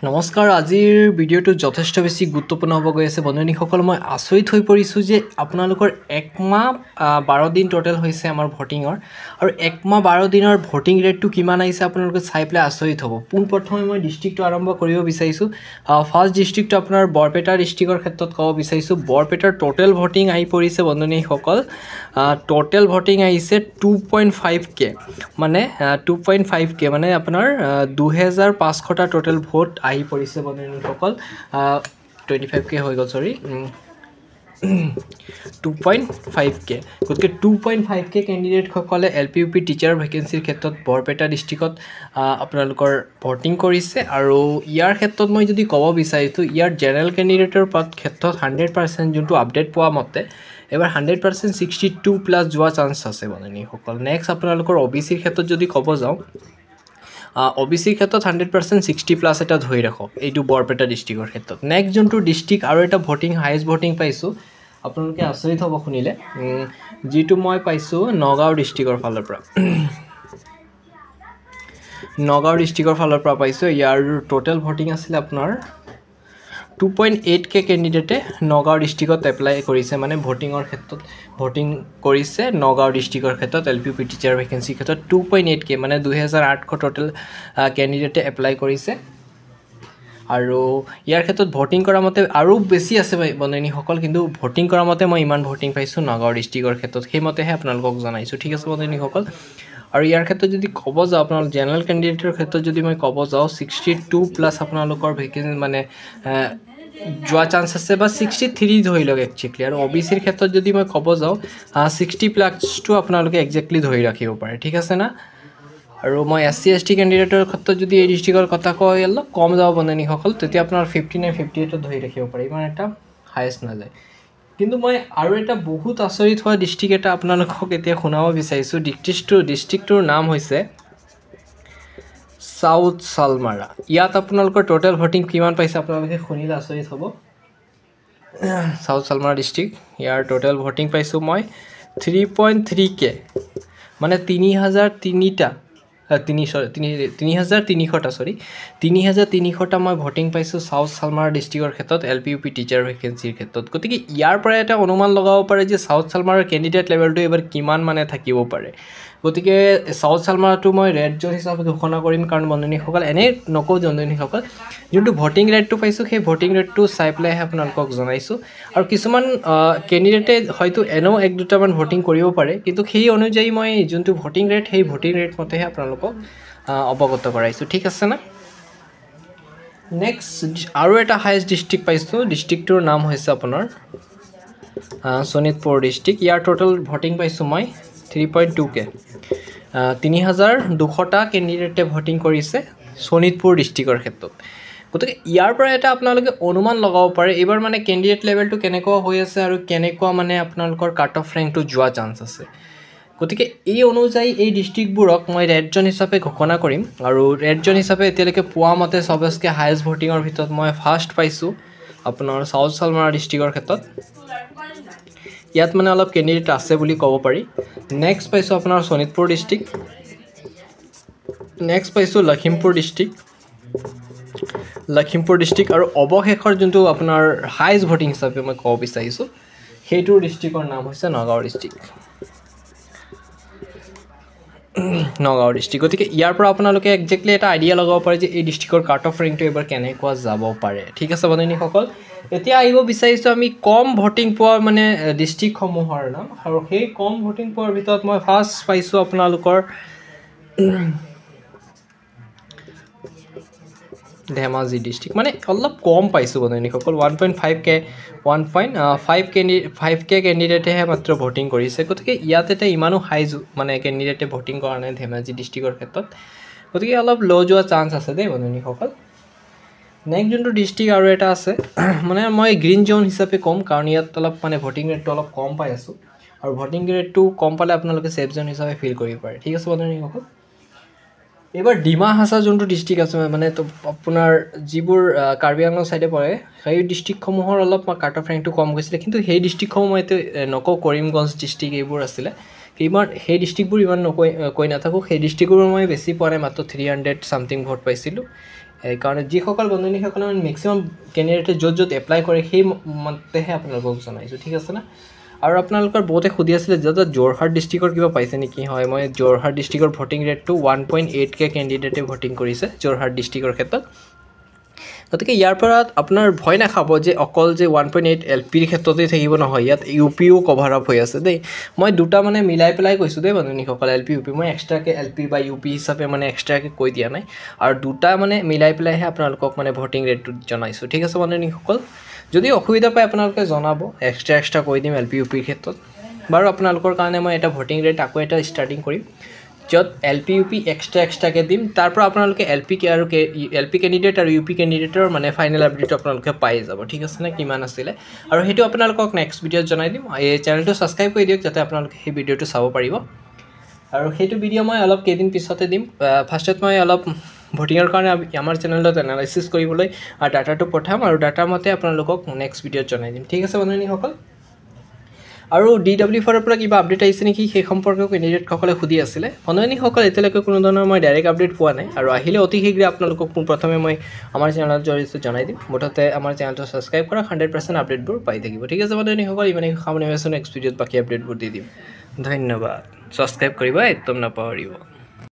নমস্কাৰ আজিৰ ভিডিঅ'টো যথেষ্ট বেছি গুৰুত্বপূৰ্ণ হ'ব গৈ আছে বন্ধুসকল মই আচৰিত হৈ পৰিছোঁ যে আপোনালোকৰ 1 মাহ 12 দিন টোটাল হৈছে আমাৰ ভোটিংৰ আৰু 1 মাহ 12 দিনৰ ভোটিং ৰেটটো কিমান আহিছে আপোনালোকে চাই পেলাই আচৰিত হ'ব পোন প্ৰথমে মই ডিস্ট্ৰিক্টটো আৰম্ভ কৰিব বিচাৰিছোঁ ফাৰ্ষ্ট ডিস্ট্ৰিক্টটো আপোনাৰ বৰপেটা ডিস্ট্ৰিক্টৰ ক্ষেত্ৰত ক'ব বিচাৰিছোঁ বৰপেটাৰ টোটাল ভোটিং আহি পৰিছে বন্ধুসকল টোটাল ভোটিং আহিছে 2.5k মানে 2.5k মানে আপোনাৰ 2500টা টোটাল ভোট আহি পৰিছে বন্ধুসকল 25k হৈ গ'ল সৰি 2.5k গতিকে 2.5k ক্যান্ডিডেট সকলে এলপিইউপি টিচাৰ ভ্যাকেন্সিৰ ক্ষেত্ৰত বৰপেটা ডিস্ট্ৰিক্টত আপোনালোকৰ ভোটিং কৰিছে আৰু ইয়াৰ ক্ষেত্ৰত মই যদি ক'ব বিচাৰিছো ইয়াৰ জেনাৰেল ক্যান্ডিডেটৰ ক্ষেত্ৰত 100% যোনটো আপডেট পোৱা মতে এবাৰ 100% 62 প্লাস যোৱা চান্স আছে বন্ধুসকল নেক্সট আপোনালোকৰ ওবিসিৰ ক্ষেত্ৰত যদি ক'ব যাও ওবিসিৰ ক্ষেত্ৰত 100% 60 প্লাস এটা ধৰি ৰাখক এইটো বৰপেটা ডিস্ট্ৰিক্টৰ ক্ষেত্ৰত নেক্সট যোনটো ডিস্ট্ৰিক্ট আৰু এটা ভোটিং হাইয়েষ্ট ভোটিং পাইছো আপোনালোকে আচৰিত হ'ব শুনিলে যেটো মই পাইছো নগাঁও ডিস্ট্ৰিক্টৰ ফালৰ পৰা নগাঁও ডিস্ট্ৰিক্টৰ ফালৰ পৰা পাইছো ইয়াৰ টোটাল ভোটিং আছিল আপোনাৰ 2.8k ক্যান্ডিডেটে নগাঁও ডিস্ট্ৰিক্টত এপ্লাই কৰিছে মানে ভোটিংৰ ক্ষেত্ৰত ভোটিং কৰিছে নগাঁও ডিস্ট্ৰিক্টৰ ক্ষেত্ৰত এলপিইউপি টিচাৰ ভ্যাকেন্সি ক্ষেত্ৰত 2.8k মানে 2800 টোটাল ক্যান্ডিডেটে এপ্লাই কৰিছে আৰু ইয়াৰ ক্ষেত্ৰত ভোটিং কৰা মতে আৰু বেছি আছে বন্ধুসকল কিন্তু ভোটিং কৰা মতে মই ইমান ভোটিং পাইছো নগাঁও ডিস্ট্ৰিক্টৰ ক্ষেত্ৰত হেমতেহে আপোনালোকক জনাইছো ঠিক আছে বন্ধুসকল আৰু ইয়াৰ ক্ষেত্ৰত যদি ক'ব যাও আপোনাল জেনাৰেল ক্যান্ডিডেটৰ ক্ষেত্ৰত যদি মই ক'ব যাও 62 প্লাস আপোনালোকৰ ভ্যাকেন্সি মানে যোৱা চান্স আছে বা 63 ধৰি লওক একচুয়ালি আৰু ওবিসিৰ ক্ষেত্ৰত যদি মই ক'ব যাও 60 প্লাস টো আপোনালোকে একজেক্টলি ধৰি ৰাখিব পাৰে ঠিক আছে না আৰু মই এসসি এসটি ক্যান্ডিডেটৰ ক্ষেত্ৰত যদি এই ডিস্ট্ৰিক্টৰ কথা কয় অলপ কম যাব বন্ধুসকল তেতিয়া আপোনাৰ 59 58 ধৰি ৰাখিব পাৰে ইমান এটা হাইয়েষ্ট না যায় কিন্তু মই আৰু এটা বহুত আচৰিত হোৱা ডিস্ট্ৰিক্ট এটা আপোনালোকক এতিয়া শুনাব বিচাৰিছো ডিস্ট্ৰিক্টটোৰ নাম হৈছে সাউথ সালমাৰা ইয়াত আপোনালোকৰ টোটাল ভোটিং কিমান পাইছে আপোনালোকে শুনিলে আচৰিত হ'ব সাউথ সালমাৰা ডিস্ট্ৰিক্ট ইয়াৰ টোটাল ভোটিং পাইছো মই 3.3k মানে 3300টা 3300টা সৰি 3300টা মই ভোটিং পাইছো সাউথ সালমাৰা ডিস্ট্ৰিক্টৰ ক্ষেত্ৰত এলপিইউপি টিচাৰ ভ্যাকেন্সিৰ ক্ষেত্ৰত গতিকে ইয়াৰ পৰা এটা অনুমান লগাব পাৰে যে সাউথ সালমাৰাৰ ক্যান্ডিডেট লেভেলটো এবাৰ কিমান মানে থাকিব পাৰে গতিকে সাউথ সালমাৰাটো মই ৰেড জোন হিচাপে ঘোষণা কৰিম কাৰণ বন্ধুসকল এনে নকও বন্ধুসকল যোনটো ভোটিং ৰেটটো পাইছো সেই ভোটিং ৰেটটো চাই পেলাই আপোনালোকক জনাইছো আৰু কিছুমান ক্যান্ডিডেটে হয়তো এনো এক দুটামান ভোটিং কৰিব পাৰে কিন্তু সেই অনুযায়ী মই যোনটো ভোটিং ৰেট সেই ভোটিং ৰেট মতেহে আপোনালোকক অৱগত কৰাইছো ঠিক আছে না নেক্সট আৰু এটা হাইয়েষ্ট ডিস্ট্ৰিক্ট পাইছো ডিস্ট্ৰিক্টৰ নাম হৈছে আপোনাৰ শোণিতপুৰ ডিস্ট্ৰিক্ট ইয়াৰ টোটাল ভোটিং পাইছো মই 3.2k 3200টা ক্যান্ডিডেটে ভোটিং কৰিছে শোণিতপুৰ ডিস্ট্ৰিক্টৰ ক্ষেত্ৰত গতিকে ইয়াৰ পৰা এটা আপোনালোকে অনুমান লগাব পাৰে এবাৰ মানে ক্যান্ডিডেট লেভেলটো কেনেকুৱা হৈ আছে আৰু কেনেকুৱা মানে আপোনালোকৰ কাট অফ ৰেংকটো যোৱা চান্স আছে গতিকে এই অনুযায়ী এই ডিস্ট্ৰিক্টবোৰক মই ৰেড জোন হিচাপে ঘোষণা কৰিম আৰু ৰেড জোন হিচাপে এতিয়ালৈকে পোৱা মতে সবতকৈ হাইয়েষ্ট ভোটিংৰ ভিতৰত মই ফাৰ্ষ্ট পাইছো আপোনাৰ সাউথ সালমাৰা ডিস্ট্ৰিক্টৰ ক্ষেত্ৰত ইয়াত মানে অলপ ক্যান্ডিডেট আছে বুলি ক'ব পাৰি নেক্সট পাইছো আপোনাৰ শোণিতপুৰ ডিস্ট্ৰিক্ট নেক্সট পাইছো লখিমপুৰ ডিস্ট্ৰিক্ট আৰু অৱশেষৰ যোনটো আপোনাৰ হাইয়েষ্ট ভোটিং হিচাপে মই ক'ব বিচাৰিছো হেইটো ডিস্ট্ৰিক্টৰ নাম হৈছে নগাঁও ডিস্ট্ৰিক্ট গতিকে ইয়াৰ পৰা আপোনালোকে একজেক্টলি এটা আইডিয়া লগাব পাৰে যে এই ডিস্ট্ৰিক্টৰ কাট অফ ৰেংকটো এবাৰ কেনেকুৱা যাব পাৰে ঠিক আছে বন্ধুসকল এতিয়া আহিব বিচাৰিছো আমি কম ভোটিং পোৱা মানে ডিস্ট্ৰিক্ট সমূহৰ নাম আৰু সেই কম ভোটিং পোৱাৰ ভিতৰত মই ফাৰ্ষ্ট পাইছো আপোনালোকৰ ধেমাজি ডিস্ট্ৰিক্ট মানে অলপ কম পাইছো বন্ধুসকল 1.5k ক্যান্ডিডেটেহে মাত্ৰ ভোটিং কৰিছে গতিকে ইয়াত এটা ইমানো হাই মানে ক্যান্ডিডেটে ভোটিং কৰা নাই ধেমাজি ডিস্ট্ৰিক্টৰ ক্ষেত্ৰত গতিকে অলপ লো যোৱা চান্স আছে দেই বন্ধুসকল নেক্সট যোনটো ডিস্ট্ৰিক্ট আৰু এটা আছে মানে মই গ্ৰীন জোন হিচাপে কম কাৰণ ইয়াত অলপ মানে ভোটিং ৰেটটো অলপ কম পাই আছো আৰু ভোটিং ৰেটটো কম পালে আপোনালোকে সেফ জোন হিচাপে ফিল কৰিব পাৰে ঠিক আছে বন্ধুসকল এবাৰ ডিমা হাছা যোনটো ডিস্ট্ৰিক্ট আছে মানে তো আপোনাৰ যিবোৰ কাৰ্বি আংলং সাইডে পৰে সেই ডিস্ট্ৰিক্ট সমূহৰ অলপ কাট অফ ৰেংকটো কম গৈছিল কিন্তু সেই ডিস্ট্ৰিক্ট সমূহ মই নকও কৰিমগঞ্জ ডিস্ট্ৰিক্ট এইবোৰ আছিল এইবাৰ সেই ডিস্ট্ৰিক্টবোৰ ইমান কৈ নাথাকো সেই ডিস্ট্ৰিক্টবোৰ মই বেছি পোৱা নাই মাত্ৰ 300 সামথিং ভোট পাইছিলো সেইকাৰণে যিসকল বন্ধুসকলে মানে মেক্সিমাম কেণ্ডিডেটে য'ত এপ্লাই কৰে সেই মতেহে আপোনালোকক জনাইছোঁ ঠিক আছে না আৰু আপোনালোকৰ বহুতে সুধি আছিলে যে যোৰহাট ডিষ্ট্ৰিক্টৰ কিবা পাইছে নেকি হয় মই যোৰহাট ডিষ্ট্ৰিক্টৰ ভোটিং ৰেটটো 1.8 কেণ্ডিডেটে ভোটিং কৰিছে যোৰহাট ডিষ্ট্ৰিক্টৰ ক্ষেত্ৰত গতিকে ইয়াৰ পৰা আপোনাৰ ভয় নাখাব যে অকল যে 1.8 এলপিৰ ক্ষেত্ৰতে থাকিব নহয় ইয়াত ইউপিও কভাৰ আপ হৈ আছে দেই মই দুটা মানে মিলাই পেলাই কৈছোঁ দেই বন্ধুসকল এলপি ইউপি মই এক্সট্ৰাকৈ এলপি বা ইউপি হিচাপে মানে এক্সট্ৰাকৈ কৈ দিয়া নাই আৰু দুটা মানে মিলাই পেলাইহে আপোনালোকক মানে ভোটিং ৰেটটো জনাইছোঁ ঠিক আছে বন্ধুসকল যদি অসুবিধা পায় আপোনালোকে জনাব এক্সট্ৰা কৈ দিম এলপি ইউপিৰ ক্ষেত্ৰত বাৰু আপোনালোকৰ কাৰণে মই এটা ভোটিং ৰেট আকৌ এটা ষ্টাৰ্টিং কৰিম য'ত এলপি ইউপি এক্সট্ৰাকৈ দিম তাৰ পৰা আপোনালোকে এলপি কেণ্ডিডেট আৰু ইউপি কেণ্ডিডেটৰ মানে ফাইনেল আপডেটটো আপোনালোকে পাই যাব ঠিক আছে নে কিমান আছিলে আৰু সেইটো আপোনালোকক নেক্সট ভিডিঅ'ত জনাই দিম এই চেনেলটো ছাবস্ক্ৰাইব কৰি দিয়ক যাতে আপোনালোকে সেই ভিডিঅ'টো চাব পাৰিব আৰু সেইটো ভিডিঅ' মই অলপ কেইদিন পিছতে দিম ফাৰ্ষ্টত মই অলপ ভোটিঙৰ কাৰণে আমাৰ চেনেলত এনালাইচিছ কৰিবলৈ আৰু ডাটাটো পঠাম আৰু ডাটাৰ মতে আপোনালোকক নেক্সট ভিডিঅ'ত জনাই দিম ঠিক আছে বন্ধুসকল আৰু DW4ৰ পৰা কিবা আপডেট আহিছে নেকি সেই সম্পৰ্কে কেণ্ডিডেটসকলে সুধি আছিলে বন্ধুসকল এতিয়ালৈকে কোনো ধৰণৰ মই ডাইৰেক্ট আপডেট পোৱা নাই আৰু আহিলে অতি শীঘ্ৰে আপোনালোকক প্ৰথমে মই আমাৰ চেনেলত জৰিয়তে জনাই দিম মুঠতে আমাৰ চেনেলটো ছাবস্ক্ৰাইব কৰা 100% আপডেটবোৰ পাই থাকিব ঠিক আছে বন্ধুসকল ইমানে সামৰণি মাৰিছোঁ নেক্সট ভিডিঅ'ত বাকী আপডেটবোৰ দি দিম ধন্যবাদ ছাবস্ক্ৰাইব কৰিব একদম নাপাহৰিব